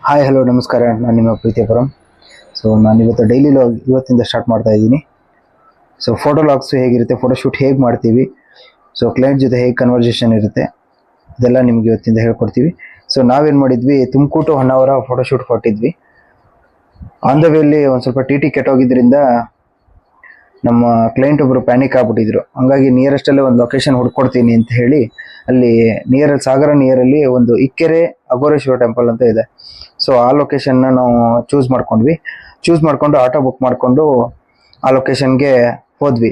Hi hello ನಮಸ್ಕಾರ, ನಾನು ನಿಮ್ಮ ಪ್ರೀತಿಪುರಂ. ಸೊ ನಾನು ಇವತ್ತು ಡೈಲಿ ಲಾಗ್ ಇವತ್ತಿಂದ ಸ್ಟಾರ್ಟ್ ಮಾಡ್ತಾ ಇದ್ದೀನಿ. ಸೊ ಫೋಟೋ ಲಾಗ್ಸ್ ಹೇಗಿರುತ್ತೆ, ಫೋಟೋಶೂಟ್ ಹೇಗೆ ಮಾಡ್ತೀವಿ, ಸೊ ಕ್ಲೈಂಟ್ ಜೊತೆ ಹೇಗೆ ಕನ್ವರ್ಸೇಷನ್ ಇರುತ್ತೆ, ಇದೆಲ್ಲ ನಿಮ್ಗೆ ಇವತ್ತಿಂದ ಹೇಳ್ಕೊಡ್ತೀವಿ. ಸೊ ನಾವೇನು ಮಾಡಿದ್ವಿ, ತುಮಕೂರು ಟು ಹೊನ್ನಾವರ ಫೋಟೋಶೂಟ್ ಹೊರಟಿದ್ವಿ. ಆನ್ ದ ವೇಲಿ ಒಂದು ಸ್ವಲ್ಪ ಟಿ ಕೆಟ್ಟೋಗಿದ್ದರಿಂದ ನಮ್ಮ ಕ್ಲೈಂಟ್ ಒಬ್ಬರು ಪ್ಯಾನಿಕ್ ಆಗ್ಬಿಟ್ಟಿದ್ರು. ಹಂಗಾಗಿ ನಿಯರೆಸ್ಟಲ್ಲೇ ಒಂದು ಲೊಕೇಶನ್ ಹುಡ್ಕೊಡ್ತೀನಿ ಅಂತ ಹೇಳಿ ಅಲ್ಲಿ ಸಾಗರ ನಿಯರಲ್ಲಿ ಒಂದು ಇಕ್ಕೆರೆ ಅಘೋರೇಶ್ವರ ಟೆಂಪಲ್ ಅಂತ ಇದೆ. ಸೊ ಆ ಲೊಕೇಶನ್ನ ನಾವು ಚೂಸ್ ಮಾಡ್ಕೊಂಡು ಆಟೋ ಬುಕ್ ಮಾಡಿಕೊಂಡು ಆ ಲೊಕೇಶನ್ಗೆ ಹೋದ್ವಿ.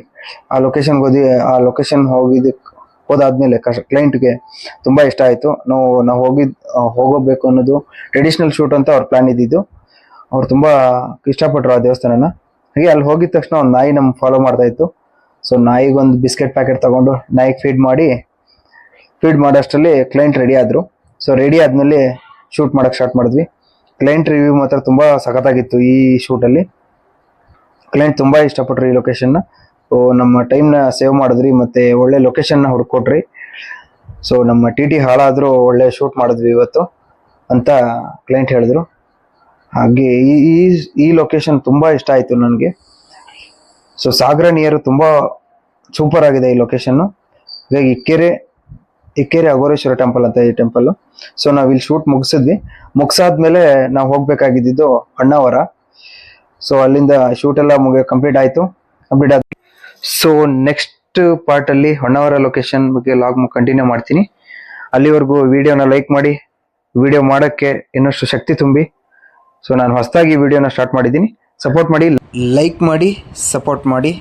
ಆ ಲೊಕೇಶನ್ ಹೋದಾದ್ಮೇಲೆ ಕ್ಲೈಂಟ್ಗೆ ತುಂಬ ಇಷ್ಟ ಆಯಿತು. ನಾವು ಹೋಗಬೇಕು ಅನ್ನೋದು ಟ್ರೆಡಿಷನಲ್ ಶೂಟ್ ಅಂತ ಅವ್ರ ಪ್ಲಾನ್ ಇದ್ದಿದ್ದು. ಅವ್ರು ತುಂಬ ಇಷ್ಟಪಟ್ಟರು ಆ ದೇವಸ್ಥಾನನ. ಹಾಗೆ ಅಲ್ಲಿ ಹೋಗಿದ ತಕ್ಷಣ ಒಂದು ನಾಯಿ ನಮ್ಗೆ ಫಾಲೋ ಮಾಡ್ತಾ ಇತ್ತು. ಸೊ ನಾಯಿಗೊಂದು ಬಿಸ್ಕೆಟ್ ಪ್ಯಾಕೆಟ್ ತಗೊಂಡು ನಾಯಿಗೆ ಫೀಡ್ ಮಾಡೋಷ್ಟರಲ್ಲಿ ಕ್ಲೈಂಟ್ ರೆಡಿ ಆದರು. ಸೊ ರೆಡಿ ಆದಮೇಲೆ ಶೂಟ್ ಮಾಡೋಕ್ಕೆ ಸ್ಟಾರ್ಟ್ ಮಾಡಿದ್ವಿ. ಕ್ಲೈಂಟ್ ರಿವ್ಯೂ ಮಾತ್ರ ತುಂಬ ಸಖತ್ತಾಗಿತ್ತು. ಈ ಶೂಟಲ್ಲಿ ಕ್ಲೈಂಟ್ ತುಂಬ ಇಷ್ಟಪಟ್ರು ಈ ಲೊಕೇಶನ್ನ. ಸೊ ನಮ್ಮ ಟೈಮ್ನ ಸೇವ್ ಮಾಡಿದ್ರಿ ಮತ್ತು ಒಳ್ಳೆ ಲೊಕೇಶನ್ನ ಹುಡ್ಕೊಟ್ರಿ. ಸೊ ನಮ್ಮ ಟಿ ಹಾಳಾದರೂ ಒಳ್ಳೆ ಶೂಟ್ ಮಾಡಿದ್ವಿ ಇವತ್ತು ಅಂತ ಕ್ಲೈಂಟ್ ಹೇಳಿದ್ರು. ಹಾಗೆ ಈ ಲೊಕೇಶನ್ ತುಂಬ ಇಷ್ಟ ಆಯಿತು ನನಗೆ. ಸೊ ಸಾಗರ ನಿಯರು ತುಂಬ ಸೂಪರ್ ಆಗಿದೆ ಈ ಲೊಕೇಶನ್ನು. ಇವಾಗ ಇಕ್ಕೆರೆ ಅಘೋರೇಶ್ವರ ಟೆಂಪಲ್ ಅಂತ ಈ ಟೆಂಪಲ್ಲು. ಸೊ ನಾವು ಇಲ್ಲಿ ಶೂಟ್ ಮುಗಿಸಾದ್ಮೇಲೆ ನಾವು ಹೋಗ್ಬೇಕಾಗಿದ್ದು ಹೊನ್ನಾವರ. ಸೊ ಅಲ್ಲಿಂದ ಶೂಟ್ ಎಲ್ಲ ಕಂಪ್ಲೀಟ್ ಆಯಿತು. ಸೊ ನೆಕ್ಸ್ಟ್ ಪಾರ್ಟಲ್ಲಿ ಹೊನ್ನಾವರ ಲೊಕೇಶನ್ ಬಗ್ಗೆ ಲಾಗ್ ಕಂಟಿನ್ಯೂ ಮಾಡ್ತೀನಿ. ಅಲ್ಲಿವರೆಗೂ ವಿಡಿಯೋನ ಲೈಕ್ ಮಾಡಿ, ವಿಡಿಯೋ ಮಾಡೋಕ್ಕೆ ಇನ್ನಷ್ಟು ಶಕ್ತಿ ತುಂಬಿ. ಸೊ ನಾನು ಹೊಸದಾಗಿ ವಿಡಿಯೋನ ಸ್ಟಾರ್ಟ್ ಮಾಡಿದ್ದೀನಿ. ಸಪೋರ್ಟ್ ಮಾಡಿ, ಲೈಕ್ ಮಾಡಿ, ಸಪೋರ್ಟ್ ಮಾಡಿ.